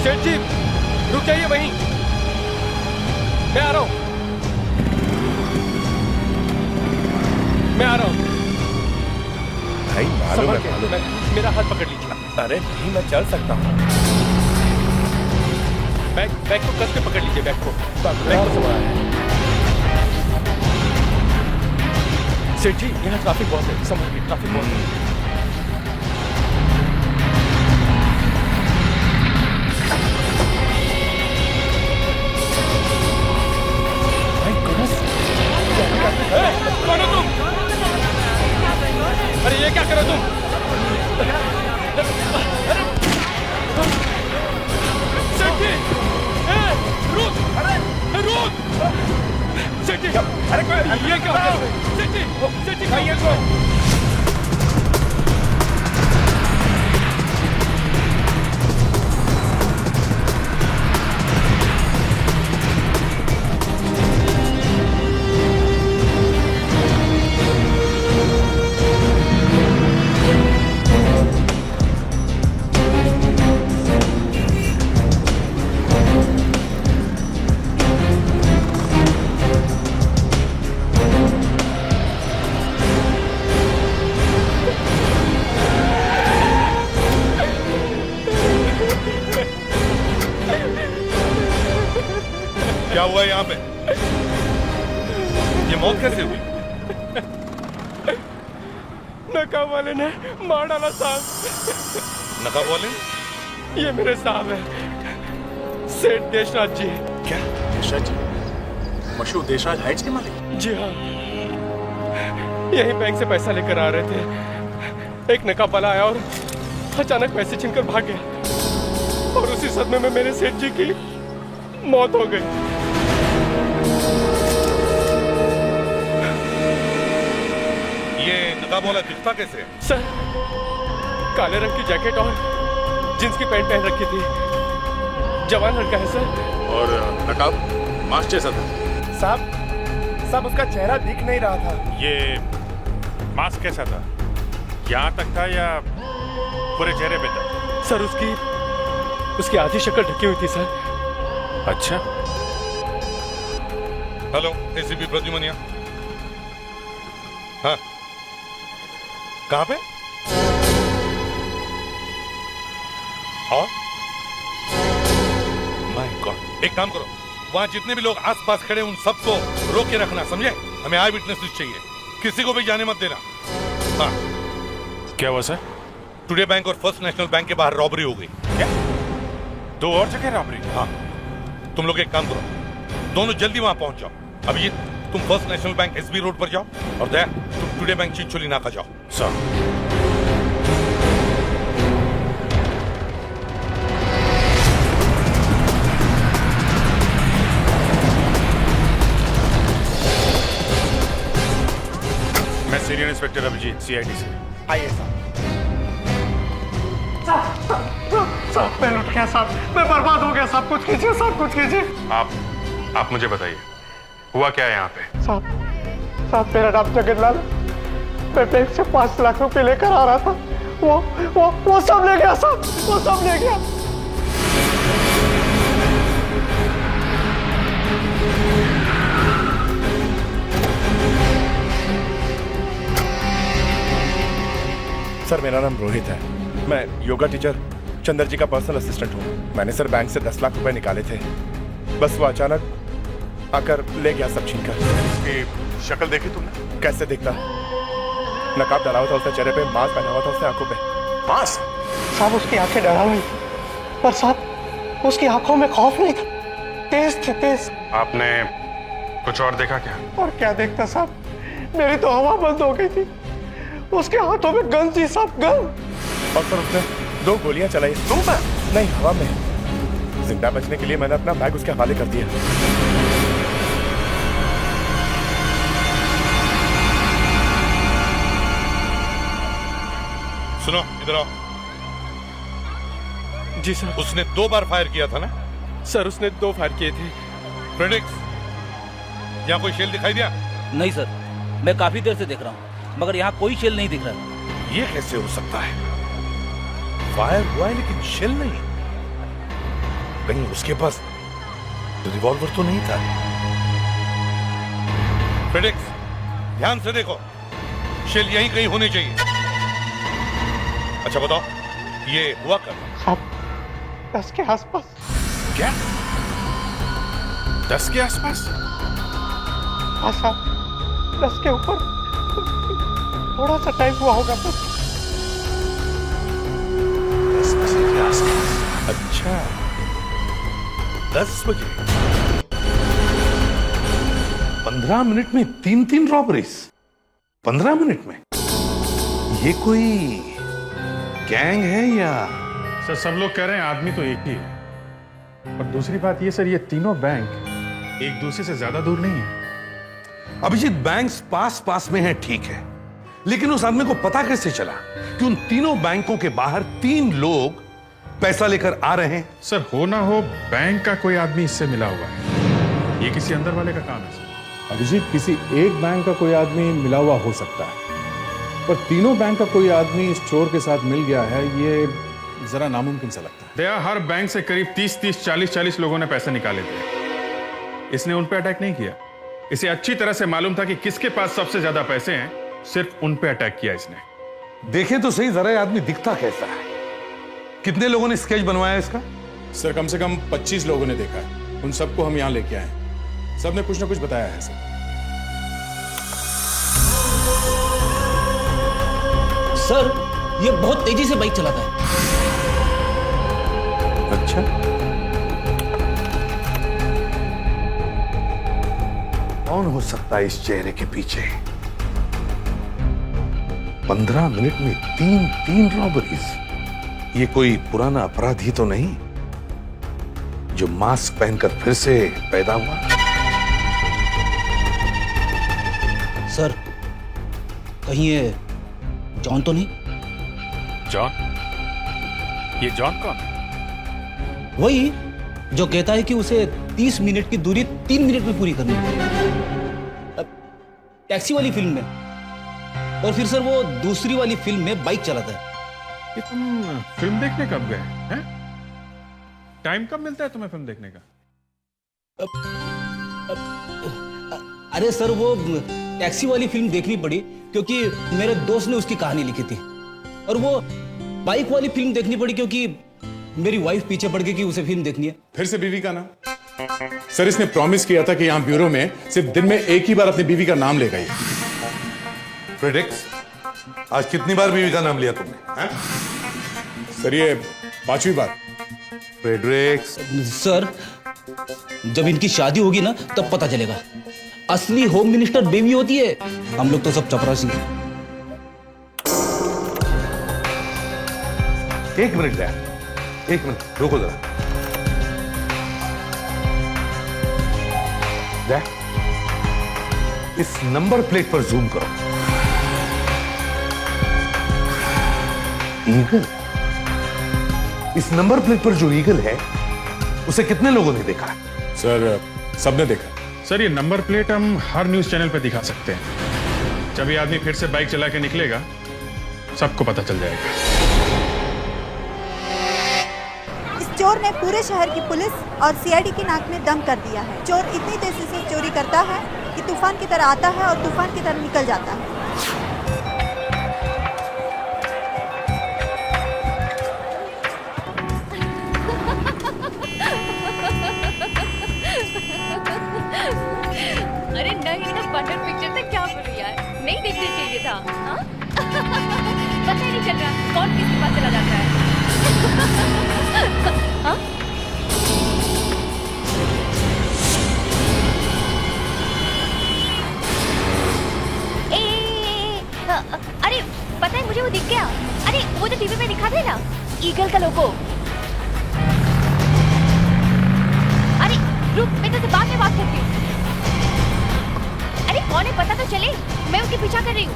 सेठ जी रुक जाइए वहीं, मैं आ रहा हूं, मैं आ रहा हूं। भाई मालूम है, मेरा हाथ पकड़ लीजिए। अरे नहीं, मैं चल सकता हूँ। बैग को कस के पकड़ लीजिए, बैग को संभाल। सेठ जी यहाँ ट्रैफिक बहुत है, संभालिए, ट्रैफिक बहुत है। कौन हो तुम? अरे ये क्या करो तुम? सेठ जी, रुक! रुक! सेठ जी, अरे ये क्या हो गया? सेठ जी, खाइए तो। क्या हुआ यहाँ पे? ये मौत कैसे हुई? नकाब वाले ने मार डाला साहब। नकाब वाले? ये मेरे साहब है, सेठ देशराज जी। क्या देशराज जी? मशहूर देशराज हाइट्स के मालिक? जी हाँ, यही बैंक से पैसा लेकर आ रहे थे। एक नकाब वाला आया और अचानक पैसे छीनकर भाग गया और उसी सदमे में मेरे सेठ जी की मौत हो गई। ये नकाब वाला दिखता कैसे है? सर, काले रंग की जैकेट और जींस की पैंट पहन रखी थी। जवान लड़का है सर। और नकाब मास्क जैसा था? साहब उसका चेहरा दिख नहीं रहा था। ये मास्क कैसा था? यहाँ तक था या पूरे चेहरे पे था? सर उसकी आधी शक्ल ढकी हुई थी सर। अच्छा। हेलो, एसीपी प्रद्युमनिया। हाँ, कहाँ पे? और माय गॉड, एक काम करो, वहां जितने भी लोग आसपास खड़े उन सबको रोक के रखना, समझे? हमें आई विटनेस लिस्ट चाहिए, किसी को भी जाने मत देना। हाँ। क्या हुआ सर? टुडे बैंक और फर्स्ट नेशनल बैंक के बाहर रॉबरी हो गई। क्या? दो और जगह रॉबरी? हाँ, तुम लोग एक काम करो, दोनों जल्दी वहां पहुंच जाओ। अभिजीत, तुम first national bank SB road पर जाओ और दया, तुम टुडे बैंक चिंचोली नाका जाओ। सर। मैं सीनियर इंस्पेक्टर अभिजीत, सीआईडी से। आइए साहब। साहब मैं लुट गया साहब, मैं बर्बाद हो गया साहब, कुछ कीजिए साहब, कुछ कीजिए। आप मुझे बताइए, हुआ क्या है यहाँ पे? साहब मेरा नाम जगन्नाथ, मैं बैंक से 5 लाख रुपए लेकर आ रहा था, वो सब ले गया साहब, वो सब ले गया। सर मेरा नाम रोहित है, मैं योगा टीचर चंदर जी का पर्सनल असिस्टेंट हूँ। मैंने सर बैंक से 10 लाख रुपए निकाले थे, बस वो अचानक आकर ले गया सब छीन कर। इसकी शक्ल देखी तुमने? कैसे दिखता? नकाब डाला हुआ था उसने चेहरे पे, मास्क पहना हुआ था उसने आंखों पे। मास्क? साहब उसकी आंखें डरा हुई, पर साहब उसकी आंखों में खौफ नहीं था, तेज थे, तेज। आपने कुछ और देखा क्या? और क्या देखता साहब, मेरी तो हवा बंद हो गई थी, उसके हाथों में गन थी साहब, गन। और सर उसने 2 गोलियां चलाई। नहीं, हवा में। जिंदा बचने के लिए मैंने अपना बैग उसके हवाले कर दिया। सुनो, इधर आओ। जी सर। उसने 2 बार फायर किया था ना? सर उसने 2 फायर किए थे। प्रेडिक्स, यहाँ कोई शेल दिखाई दिया? नहीं सर, मैं काफी देर से देख रहा हूँ, मगर यहाँ कोई शेल नहीं दिख रहा। ये कैसे हो सकता है? फायर हुआ है लेकिन शेल नहीं। कहीं उसके पास रिवॉल्वर तो नहीं था? फेडेक्स, ध्यान से देखो, शेल यहीं कहीं होनी चाहिए। अच्छा बताओ, ये हुआ कब? 10 के आसपास। क्या 10 के आसपास? हाँ साहब, 10 के ऊपर थोड़ा सा टाइम हुआ होगा बस। 10 बजे के आसपास? अच्छा, 10 बजे। 15 मिनट में 3 रॉबरीज। 15 मिनट में? ये कोई गैंग है या? सर सब लोग कह रहे हैं आदमी तो एक ही है, और दूसरी बात ये सर, ये तीनों बैंक एक दूसरे से ज्यादा दूर नहीं है। अभिजीत, बैंक्स पास पास में है ठीक है, लेकिन उस आदमी को पता कैसे चला कि उन तीनों बैंकों के बाहर 3 लोग पैसा लेकर आ रहे हैं? सर हो ना हो बैंक का कोई आदमी इससे मिला हुआ है, ये किसी अंदर वाले का काम है सर। अभिजीत, किसी एक बैंक का कोई आदमी मिला हुआ हो सकता है, पर तीनों बैंक का कोई आदमी इस चोर के साथ मिल गया है, ये जरा नामुमकिन सा लगता है। दया, हर बैंक से करीब 30, 40 लोगों ने पैसे निकाले थे। इसने उन पे अटैक नहीं किया। इसे अच्छी तरह से मालूम था कि किसके पास सबसे ज्यादा पैसे हैं, सिर्फ उन पे अटैक किया इसने। देखें तो सही जरा, ये आदमी दिखता कैसा है? कितने लोगों ने स्केच बनवाया इसका? सर कम से कम 25 लोगों ने देखा है, उन सबको हम यहाँ लेके आए हैं। सबने कुछ ना कुछ बताया है सर। सर ये बहुत तेजी से बाइक चलाता है। अच्छा, कौन हो सकता है इस चेहरे के पीछे? 15 मिनट में 3 रॉबरीज। ये कोई पुराना अपराधी तो नहीं जो मास्क पहनकर फिर से पैदा हुआ? सर कहीं ये जॉन तो नहीं? जॉन? ये जॉन कौन है? वही जो कहता है कि उसे 30 मिनट की दूरी 3 मिनट में पूरी करनी है। टैक्सी वाली फिल्म में, और फिर सर वो दूसरी वाली फिल्म में बाइक चलाता है। ये तुम फिल्म देखने कब गए हैं? टाइम कब मिलता है तुम्हें फिल्म देखने का? अरे सर वो टैक्सी वाली फिल्म देखनी पड़ी क्योंकि मेरे दोस्त ने उसकी कहानी लिखी थी, और वो बाइक वाली फिल्म देखनी पड़ी क्योंकि मेरी वाइफ पीछे पड़ गई कि उसे फिल्म देखनी है। फिर से बीवी का नाम? सर इसने प्रॉमिस किया था कि यहाँ ब्यूरो में सिर्फ दिन में एक ही बार अपनी बीवी का नाम लेगा ये। फ्रेडेक्स, आज कितनी बार बीवी का नाम लिया तुमने? सर ये 5वीं बार। फ्रेडरिक्स, सर जब इनकी शादी होगी ना तब पता चलेगा, असली होम मिनिस्टर बेबी होती है, हम लोग तो सब चपरासी हैं। 1 मिनट दया, 1 मिनट रुको जरा। दया, इस नंबर प्लेट पर जूम करो। ईगल? इस नंबर प्लेट पर जो ईगल है उसे कितने लोगों ने देखा? सर सबने देखा। सर ये नंबर प्लेट हम हर न्यूज चैनल पे दिखा सकते हैं। जब ये आदमी फिर से बाइक चला के निकलेगा सबको पता चल जाएगा। इस चोर ने पूरे शहर की पुलिस और सीआईडी की नाक में दम कर दिया है। चोर इतनी तेजी से चोरी करता है कि तूफान की तरह आता है और तूफान की तरह निकल जाता है। अरे नहीं ना, बटर पिक्चर से क्या बोलूं यार, नहीं देखना चाहिए था। हाँ? पता ही नहीं चल रहा कौन किसके पास चला जाता है। हाँ? अरे पता है मुझे वो दिख गया। अरे वो जो टीवी पे दिखा थे ना, ईगल का लोगो। अरे रुक, मैं तुझसे बाद में बात करती हूँ। अरे कौन है पता तो चले, मैं उसके पीछा कर रही हूँ।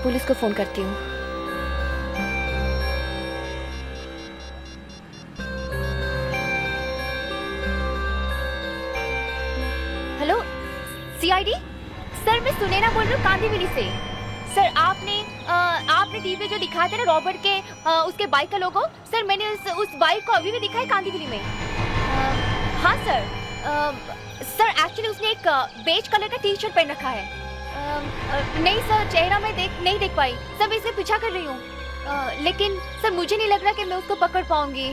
पुलिस को फोन करती हूँ। हेलो, सीआईडी सर, मैं सुनैना बोल रही हूँ कांदीवली से। सर आपने टीवी पे जो दिखाया था ना रॉबर्ट के उसके बाइक का लोगो, सर मैंने उस बाइक को अभी भी दिखा है कांदीवली में। हाँ सर, सर एक्चुअली उसने एक बेज कलर का टी शर्ट पहन रखा है। नहीं सर, चेहरा मैं नहीं देख पाई सर, मैं इससे पीछा कर रही हूँ। लेकिन सर मुझे नहीं लग रहा कि मैं उसको पकड़ पाऊंगी,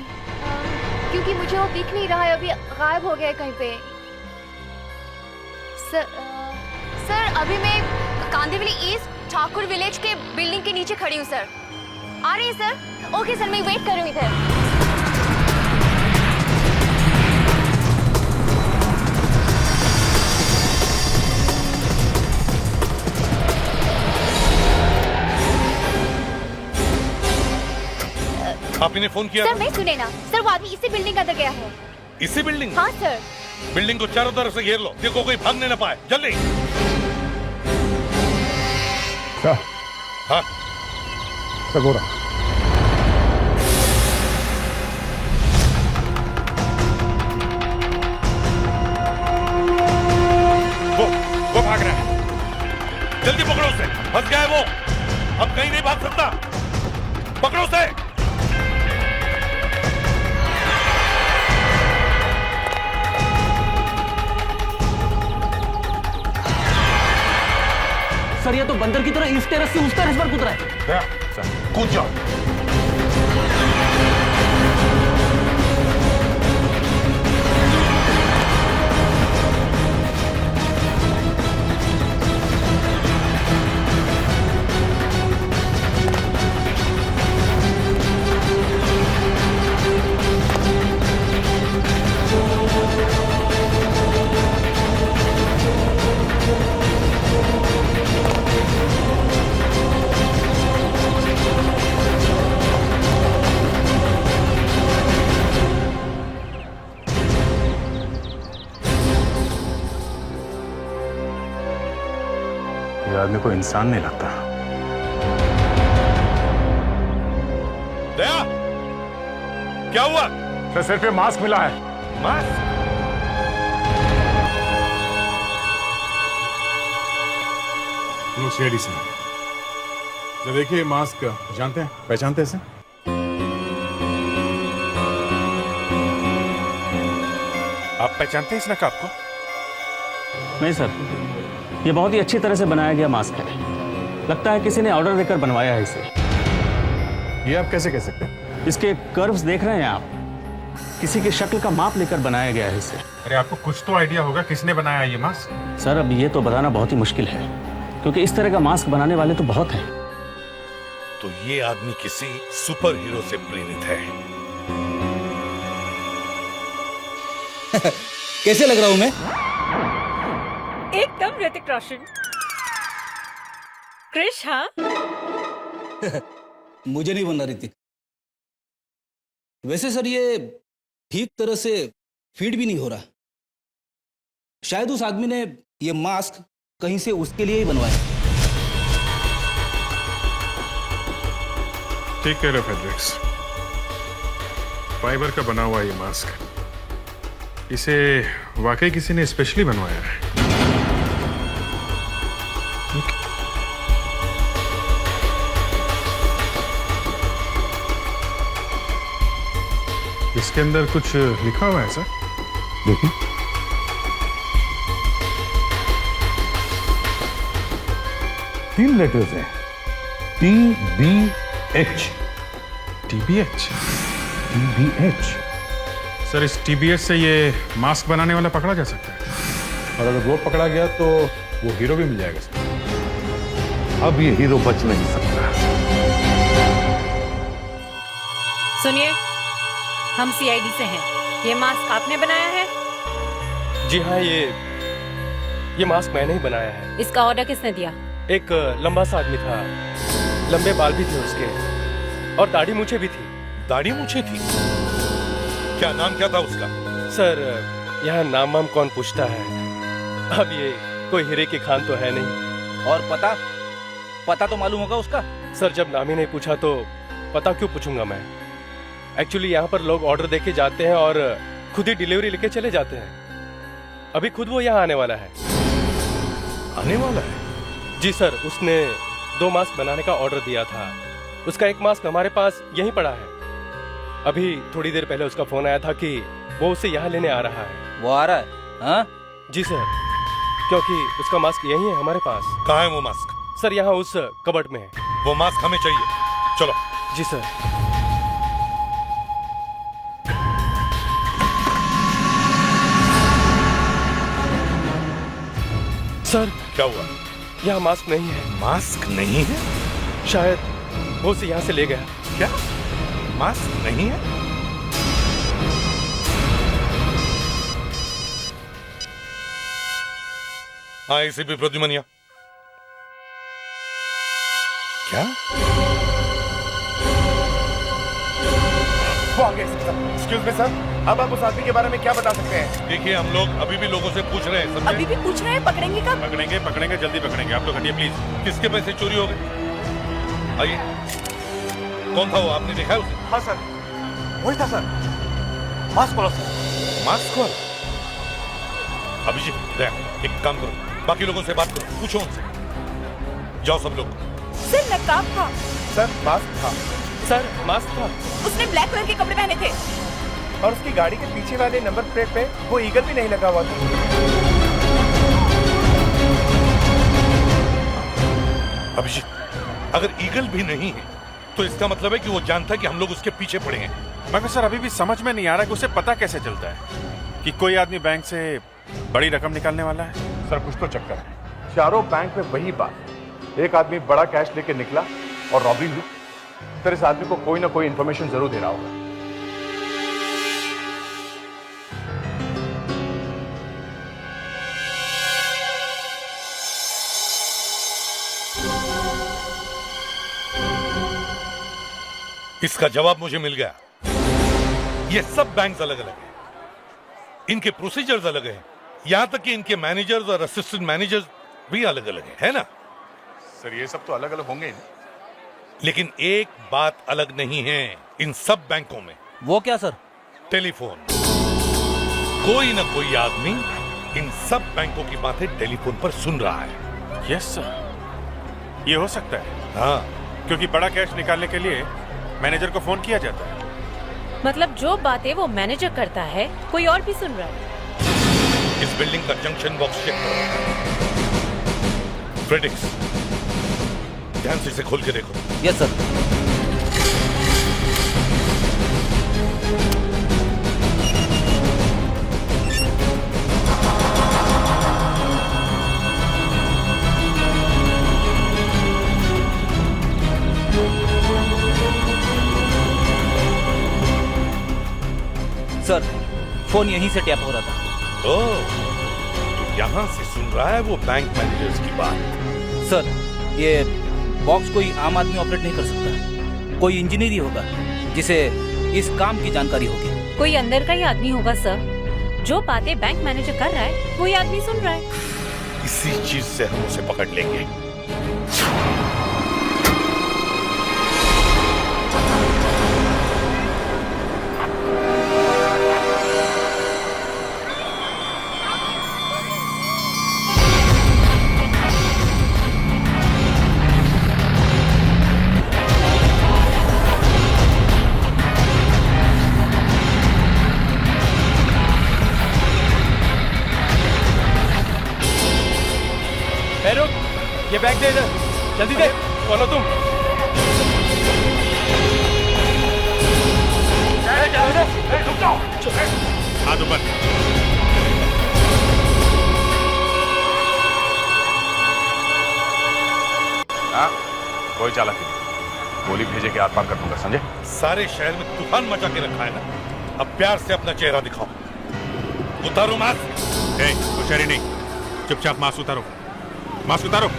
क्योंकि मुझे वो दिख नहीं रहा है, अभी गायब हो गया है कहीं पे। सर अभी मैं कांदीवली ईस्ट ठाकुर विलेज के बिल्डिंग के नीचे खड़ी हूँ सर। आ रही है सर? ओके सर, मैं वेट कर रही हूँ इधर। आप इन्हें फोन किया सर था? मैं सुनैना। सर वो आदमी इसी बिल्डिंग के अंदर गया है। इसी बिल्डिंग? हाँ सर। बिल्डिंग को चारों तरफ से घेर लो, देखो कोई भागने ना पाए, जल्दी। क्या? हाँ सब हो रहा। वो भाग रहा है, जल्दी पकड़ो उसे, फंस गया है वो, अब कहीं नहीं भाग सकता, पकड़ो उसे। सर ये तो बंदर की तरह इस टेरेस से उस टेरेस पर कूद रहा है। कूद जाओ। ये आदमी कोई इंसान नहीं लगता। दया, क्या हुआ? सर सिर पे मास्क मिला है। मास्क? नो सीआईडी से। जरा देखिए मास्क, जानते हैं, पहचानते हैं इसे? आप पहचानते हैं इस नकाब को? नहीं सर, ये बहुत ही अच्छी तरह से बनाया गया मास्क है। लगता है किसी ने ऑर्डर देकर बनवाया है इसे। ये आप कैसे कह सकते हैं? इसके कर्व्स देख रहे हैं आप, किसी की शक्ल का माप लेकर बनाया गया है इसे। अरे आपको कुछ तो आइडिया होगा किसने बनाया ये मास्क? सर अब ये तो बताना बहुत ही मुश्किल है, क्योंकि इस तरह का मास्क बनाने वाले तो बहुत हैं। तो ये आदमी किसी सुपर हीरो से प्रेरित है। कैसे लग रहा हूं मैं? एकदम ऋतिक रोशन। क्रिश, हाँ? मुझे नहीं बनना ऋतिक। वैसे सर ये ठीक तरह से फीड भी नहीं हो रहा। शायद उस आदमी ने ये मास्क कहीं से उसके लिए ही बनवाया। ठीक कह रहे फेड्रिक्स, फाइबर का बना हुआ ये मास्क, इसे वाकई किसी ने स्पेशली बनवाया है। इसके अंदर कुछ लिखा हुआ है सर? देखिए, तीन लेटर्स हैं, TBH। TBH? TBH। सर इस TBH से ये मास्क बनाने वाला पकड़ा जा सकता है? और अगर वो पकड़ा गया तो वो हीरो भी मिल जाएगा सर। अब ये हीरो बच नहीं सकता। सुनिए, हम सीआईडी से हैं। ये मास्क आपने बनाया है? जी हाँ, ये मास्क मैंने ही बनाया है। इसका ऑर्डर किसने दिया? एक लंबा सा आदमी था, लंबे बाल भी थे उसके, और दाढ़ी मूछें भी थी। दाढ़ी मूछें थी? क्या नाम क्या था उसका? सर यहाँ नाम वाम कौन पूछता है, अब ये कोई हीरे की खान तो है नहीं। और पता? पता तो मालूम होगा उसका। सर जब नाम ही नहीं पूछा तो पता क्यों पूछूंगा मैं? एक्चुअली यहाँ पर लोग ऑर्डर देके जाते हैं और खुद ही डिलीवरी लेके चले जाते हैं। अभी खुद वो यहाँ आने वाला है। आने वाला है? जी सर, उसने 2 मास्क बनाने का ऑर्डर दिया था। उसका 1 मास्क हमारे पास यहीं पड़ा है। अभी थोड़ी देर पहले उसका फोन आया था कि वो उसे यहाँ लेने आ रहा है। वो आ रहा है? हाँ? जी सर, क्योंकि उसका मास्क यही है हमारे पास। कहाँ है वो मास्क? सर यहाँ उस कबर्ड में है। वो मास्क हमें चाहिए, चलो। जी सर। सर क्या हुआ? यहाँ मास्क नहीं है। मास्क नहीं है? शायद वो उसे यहाँ से ले गया। क्या मास्क नहीं है? हाँ, एसीपी प्रद्युमनिया। क्या वो आ गए? एक्सक्यूज मी सर, अब आप उस आदमी के बारे में क्या बता सकते हैं? देखिए, हम लोग अभी भी लोगों से पूछ रहे हैं, समझे? अभी भी पूछ रहे हैं, पकड़ेंगे कब? पकड़ेंगे, जल्दी पकड़ेंगे। आप लोग हटिए प्लीज। किसके पैसे चोरी हो गए? आइए। कौन था वो, आपने देखा है उसे? हाँ सर, वही था सर। मास्क वाला सर। मास्क वाला? अभिजीत, दया, एक काम करो, बाकी लोगों से बात करो, पूछो उनसे। जाओ सब लोग। सर नकाब था। सर मास्क था। सर मास्क था। उसने ब्लैक कलर के कपड़े पहने थे और उसकी गाड़ी के पीछे वाले नंबर प्लेट पे वो ईगल भी नहीं लगा हुआ था। अभिजीत, अगर ईगल भी नहीं है तो इसका मतलब है कि वो जानता है कि हम लोग उसके पीछे पड़े हैं। मगर सर अभी भी समझ में नहीं आ रहा कि उसे पता कैसे चलता है कि कोई आदमी बैंक से बड़ी रकम निकालने वाला है। सर कुछ तो चक्कर है। चारों बैंक में वही बात, एक आदमी बड़ा कैश लेके निकला और रॉबरी हुई। सर इस आदमी को कोई ना कोई इंफॉर्मेशन जरूर दे रहा होगा। इसका जवाब मुझे मिल गया। ये सब बैंक्स अलग अलग हैं, इनके प्रोसीजर्स अलग हैं, यहां तक कि इनके मैनेजर्स और असिस्टेंट मैनेजर्स भी अलग अलग हैं, है ना? सर ये सब तो अलग अलग होंगे ही। लेकिन एक बात अलग नहीं है इन सब बैंकों में। वो क्या सर? टेलीफोन। कोई ना कोई आदमी इन सब बैंकों की बातें टेलीफोन पर सुन रहा है। यस सर, ये हो सकता है। हाँ, क्योंकि बड़ा कैश निकालने के लिए मैनेजर को फोन किया जाता है। मतलब जो बातें वो मैनेजर करता है कोई और भी सुन रहा है। इस बिल्डिंग का जंक्शन बॉक्स चेक करो। फ्रेडिक्स, ध्यान से इसे खोल के देखो। Yes sir. सर फोन यहीं से टैप हो रहा था। ओह, तो यहाँ से सुन रहा है वो बैंक मैनेजर्स की बात। सर ये बॉक्स कोई आम आदमी ऑपरेट नहीं कर सकता, कोई इंजीनियर ही होगा जिसे इस काम की जानकारी होगी। कोई अंदर का ही आदमी होगा सर। जो बातें बैंक मैनेजर कर रहा है वही आदमी सुन रहा है। इसी चीज से हम उसे पकड़ लेंगे। ये बैग दे इधर, जल्दी दे। कौन हो तुम? हाथ ऊपर। हाँ, कोई चालाकी नहीं, गोली भेजे के आर पार कर दूंगा, समझे? सारे शहर में तूफान मचा के रखा है ना, अब प्यार से अपना चेहरा दिखाओ। उतारो मास्क। होशियारी नहीं, चुपचाप मास्क उतारो, मास्क उतारो।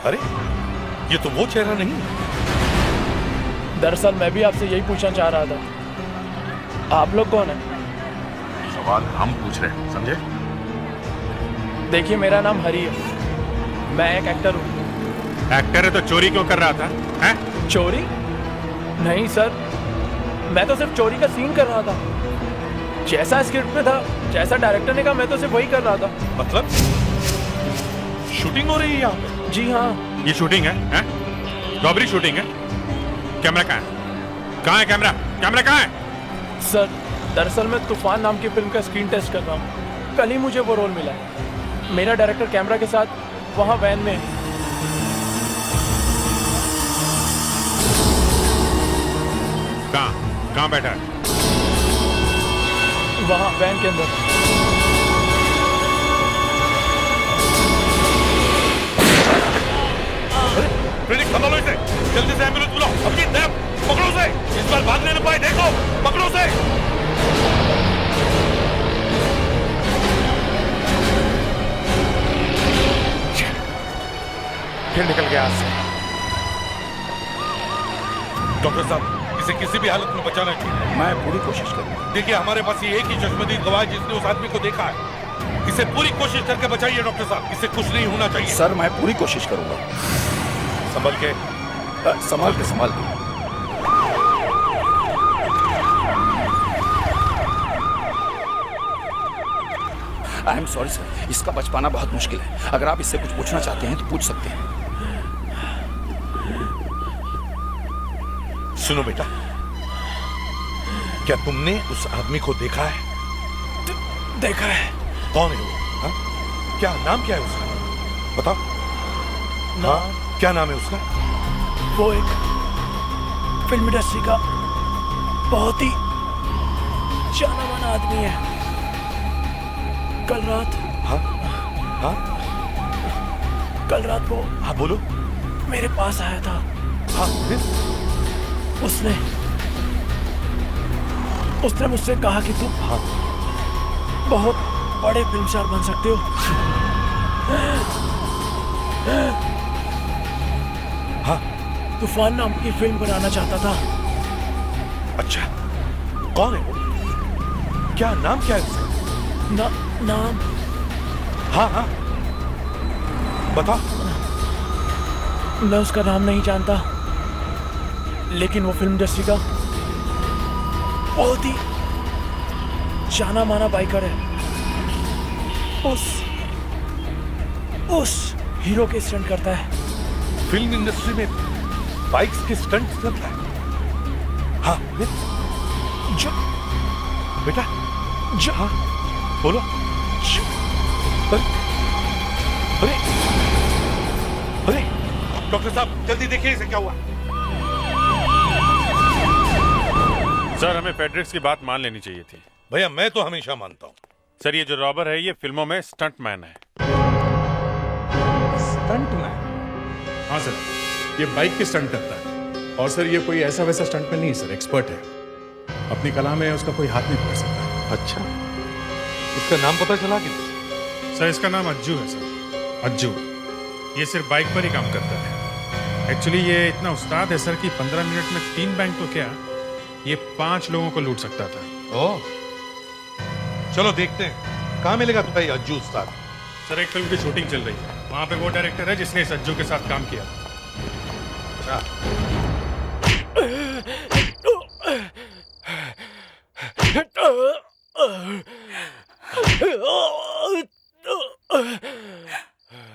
अरे ये तो वो चेहरा नहीं है। दरअसल मैं भी आपसे यही पूछना चाह रहा था, आप लोग कौन है? सवाल हम पूछ रहे हैं, समझे? देखिए, मेरा नाम हरी है, मैं एक एक्टर हूँ। एक्टर है तो चोरी क्यों कर रहा था? हैं? चोरी? नहीं सर, मैं तो सिर्फ चोरी का सीन कर रहा था। जैसा स्क्रिप्ट में था, जैसा डायरेक्टर ने कहा, मैं तो सिर्फ वही कर रहा था। मतलब शूटिंग हो रही है यहाँ पे? जी हाँ। ये शूटिंग है? रॉबरी शूटिंग है? कैमरा कहाँ है? कहाँ है कैमरा? कैमरा कहाँ है? सर, दरअसल मैं तूफान नाम की फिल्म का स्क्रीन टेस्ट कर रहा हूँ। कल ही मुझे वो रोल मिला है। मेरा डायरेक्टर कैमरा के साथ वहाँ वैन में है। कहाँ बैठा है? वहाँ वैन के अंदर। प्रेडिक्ट संभालो इसे, जल्दी से एम्बुलेंस बुलाओ। अभी पकड़ो उसे, इस बार भागने न पाए, देखो, पकड़ो उसे। फिर निकल गया हाथ से। डॉक्टर साहब, इसे किसी भी हालत में बचाना चाहिए। मैं पूरी कोशिश करूंगा। देखिए, हमारे पास ये एक ही चश्मदीद गवाह है जिसने उस आदमी को देखा है। इसे पूरी कोशिश करके बचाइए डॉक्टर साहब, इसे कुछ नहीं होना चाहिए। सर, मैं पूरी कोशिश करूंगा। संभल के। संभाल के। आई एम सॉरी सर, इसका बच पाना बहुत मुश्किल है। अगर आप इससे कुछ पूछना चाहते हैं तो पूछ सकते हैं। सुनो बेटा, क्या तुमने उस आदमी को देखा है? देखा है। कौन है वो? हा? क्या नाम क्या है उसका? बताओ। हाँ, क्या नाम है उसका? वो एक फिल्म इंडस्ट्री का बहुत ही जाना माना आदमी है। कल रात। हाँ? कल रात वो। हाँ, बोलो। मेरे पास आया था। हाँ, फिर? उसने मुझसे कहा कि तुम बहुत बड़े फिल्म स्टार बन सकते हो। हाँ। तूफान नाम की फिल्म बनाना चाहता था। अच्छा, कौन है वो? क्या नाम क्या है उसका? नाम? हाँ, बताओ। मैं उसका नाम नहीं जानता, लेकिन वो फिल्म इंडस्ट्री का बहुत ही जाना माना बाइकर है। उस हीरो के स्टंट करता है। फिल्म इंडस्ट्री में बाइक्स के स्टंट करता है? हाँ, जो बेटा, हाँ, बोलो। अरे डॉक्टर साहब, जल्दी देखिए इसे क्या हुआ। सर, हमें फेडरिक्स की बात मान लेनी चाहिए थी। भैया, मैं तो हमेशा मानता हूँ। सर, ये जो रॉबर है, ये फिल्मों में स्टंट मैन है। Stunt man? हाँ सर, ये बाइक की स्टंट करता है। और सर, ये कोई ऐसा वैसा स्टंट में नहीं सर, एक्सपर्ट है। अपनी कला में उसका कोई हाथ नहीं पकड़ सकता। अच्छा, इसका नाम पता चला कि? सर, इसका नाम अज्जू है सर, अज्जू। ये सिर्फ बाइक पर ही काम करता है। एक्चुअली ये इतना उस्ताद है सर कि 15 मिनट में 3 बैंक तो क्या, ये 5 लोगों को लूट सकता था। ओह, चलो देखते हैं कहाँ मिलेगा तुम्हें अज्जू उस्ताद। सर, एक फिल्म की शूटिंग चल रही है, वहां पे वो डायरेक्टर है जिसने इस अज्जू के साथ काम किया। अच्छा,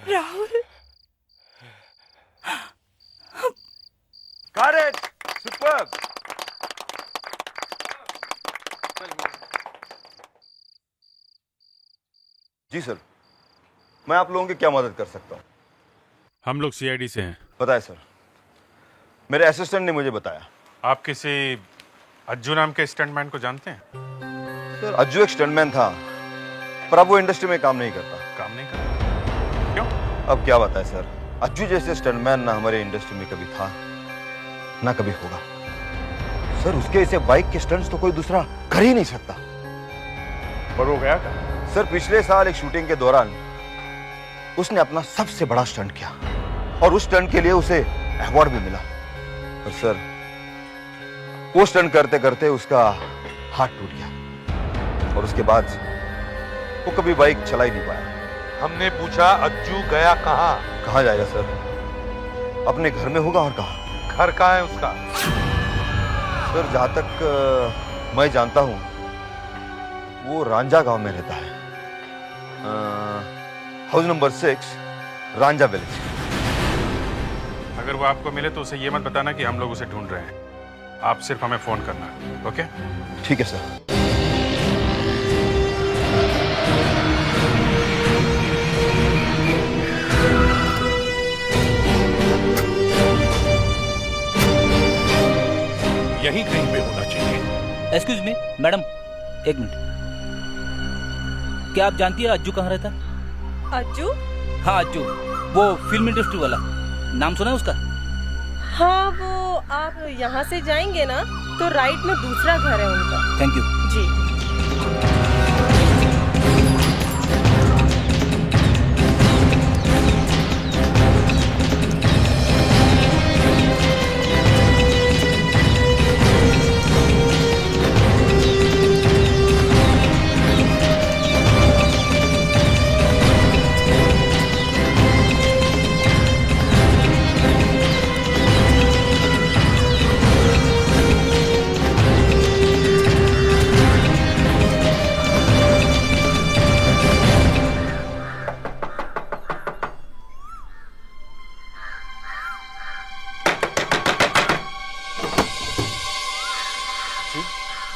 राहुल। Got it! Superb! जी सर, मैं आप लोगों की क्या मदद कर सकता हूँ? हम लोग सीआईडी से हैं। पता है सर, मेरे असिस्टेंट ने मुझे बताया। आप किसी अज्जू नाम के स्टंटमैन को जानते हैं? सर, अज्जू एक स्टंटमैन था, पर अब वो इंडस्ट्री में काम नहीं करता। काम नहीं करता? क्यों? अब क्या बताए सर, अज्जू जैसे स्टंटमैन ना हमारे इंडस्ट्री में कभी था ना कभी होगा। सर, उसके ऐसे बाइक के स्टंट्स तो कोई दूसरा कर ही नहीं सकता। पर वो गया था? सर, पिछले साल एक शूटिंग के दौरान उसने अपना सबसे बड़ा स्टंट किया और उस स्टंट के लिए उसे अवार्ड भी मिला। और सर, वो स्टंट करते करते उसका हाथ टूट गया और उसके बाद वो कभी बाइक चला ही नहीं पाया। हमने पूछा अज्जू गया कहाँ? कहाँ जाएगा सर, अपने घर में होगा और कहाँ? घर कहाँ है उसका? सर जहाँ तक मैं जानता हूँ वो रांझा गांव में रहता है, हाउस नंबर 6, रांझा विलेज। अगर वो आपको मिले तो उसे ये मत बताना कि हम लोग उसे ढूंढ रहे हैं। आप सिर्फ हमें फोन करना, ओके? ठीक है सर। यहीं कहीं पे होना चाहिए। एक्सक्यूज मी मैडम, एक मिनट। क्या आप जानती है अज्जू कहाँ रहता है? अज्जू? हाँ अज्जू, वो फिल्म इंडस्ट्री वाला, नाम सुना है उसका? हाँ, वो आप यहाँ से जाएंगे ना तो राइट में दूसरा घर है उनका। थैंक यू जी।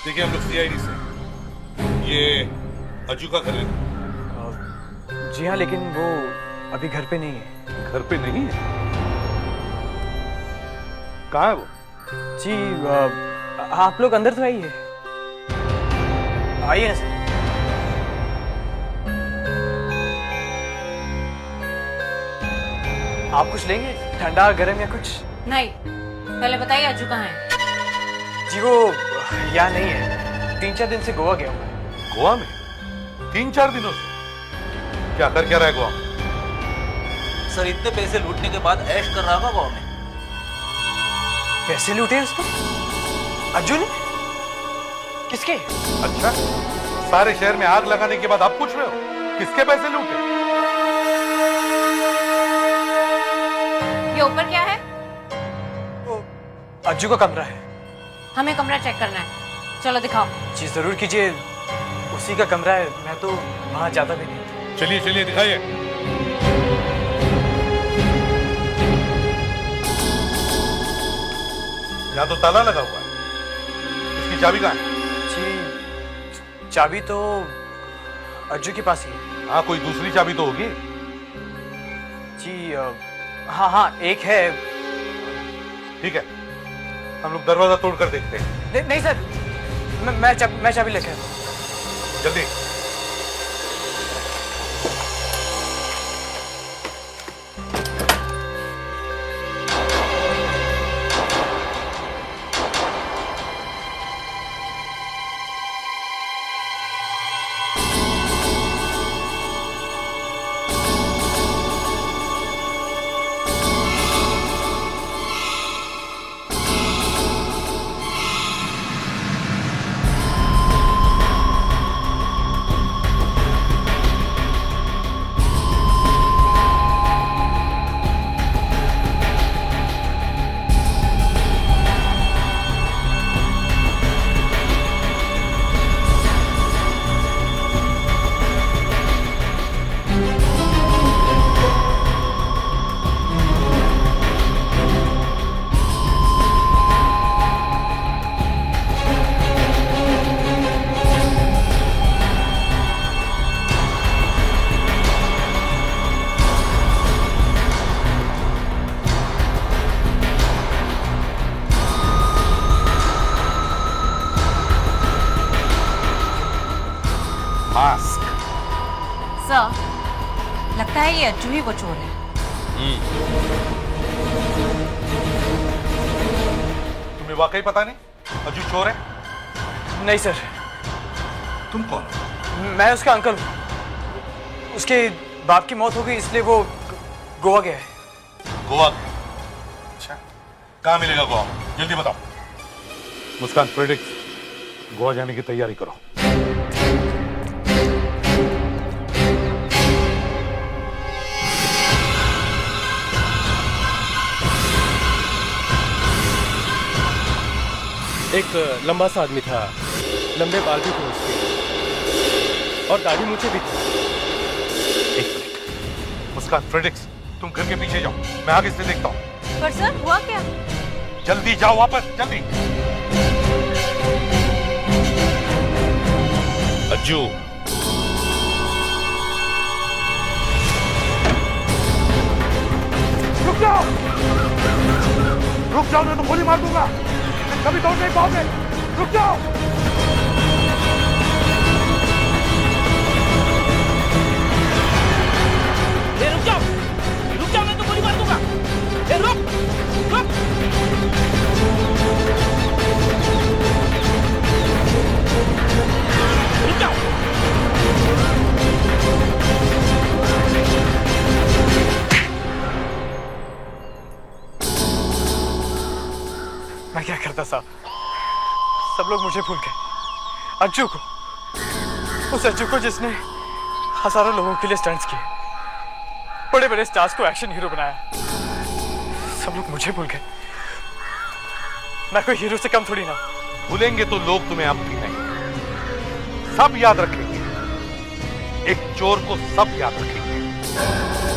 देखिए हम लोग सीआईडी से, ये अज्जू का घर है। जी हाँ, लेकिन वो अभी घर पे नहीं है। घर पे नहीं है? कहाँ है वो? जी आप लोग अंदर तो आइए। आइए ना सर। आप कुछ लेंगे, ठंडा गर्म या कुछ? नहीं, पहले बताइए अज्जू कहाँ है? जी वो यहाँ नहीं है, 3-4 दिन से गोवा गया हुआ है। गोवा में? 3-4 दिनों से? क्या कर क्या रहा है गोवा में? सर इतने पैसे लूटने के बाद ऐश कर रहा होगा गोवा में। पैसे लूटे उसने? अज्जू ने? किसके? अच्छा, सारे शहर में आग लगाने के बाद आप पूछ रहे हो किसके पैसे लूटे? ये ऊपर क्या है? अज्जू का कमरा है। हमें कमरा चेक करना है, चलो दिखाओ। जी जरूर कीजिए, उसी का कमरा है, मैं तो वहां जाता भी नहीं। चलिए चलिए दिखाइए। यहाँ तो ताला लगा हुआ है, इसकी चाबी कहाँ है? जी चाबी तो अज्जू के पास ही है। हाँ, कोई दूसरी चाबी तो होगी। जी हाँ हाँ एक है। ठीक है, हम लोग दरवाजा तोड़ कर देखते हैं। नहीं सर, मैं चाबी लेकर आता हूं। जल्दी। सर, लगता है ये अज्जू ही वो चोर है। तुम्हें वाकई पता नहीं अज्जू चोर है? नहीं सर। तुम कौन? मैं उसका अंकल हूँ। उसके बाप की मौत हो गई इसलिए वो गोवा गया है। गोवा? अच्छा, कहाँ मिलेगा गोवा? जल्दी बताओ। मुस्कान, प्रेडिक्ट गोवा जाने की तैयारी करो। एक लंबा सा आदमी था, लंबे बाल भी थे उसके और दाढ़ी मूछें भी थी। एक मिनट, मुस्कान, फ्रेडिक्स, तुम घर के पीछे जाओ, मैं आगे से देखता हूँ। पर सर हुआ क्या? जल्दी जाओ वापस, जल्दी। अज्जू, रुक जाओ, रुक जाओ, मैं तो गोली मार दूंगा, कभी दौड़ नहीं पाओगे, रुक जाओ। रुक जाओ, मैं तो गोली मार दूंगा। रुक रुक। रुक जाओ। मैं क्या करता साहब, सब लोग मुझे भूल गए। अज्जू को, उस अज्जू को जिसने हजारों लोगों के लिए स्टंट्स किए, बड़े बड़े स्टार्स को एक्शन हीरो बनाया, सब लोग मुझे भूल गए। मैं कोई हीरो से कम थोड़ी ना। भूलेंगे तो लोग तुम्हें अब भी नहीं, सब याद रखेंगे। एक चोर को सब याद रखेंगे।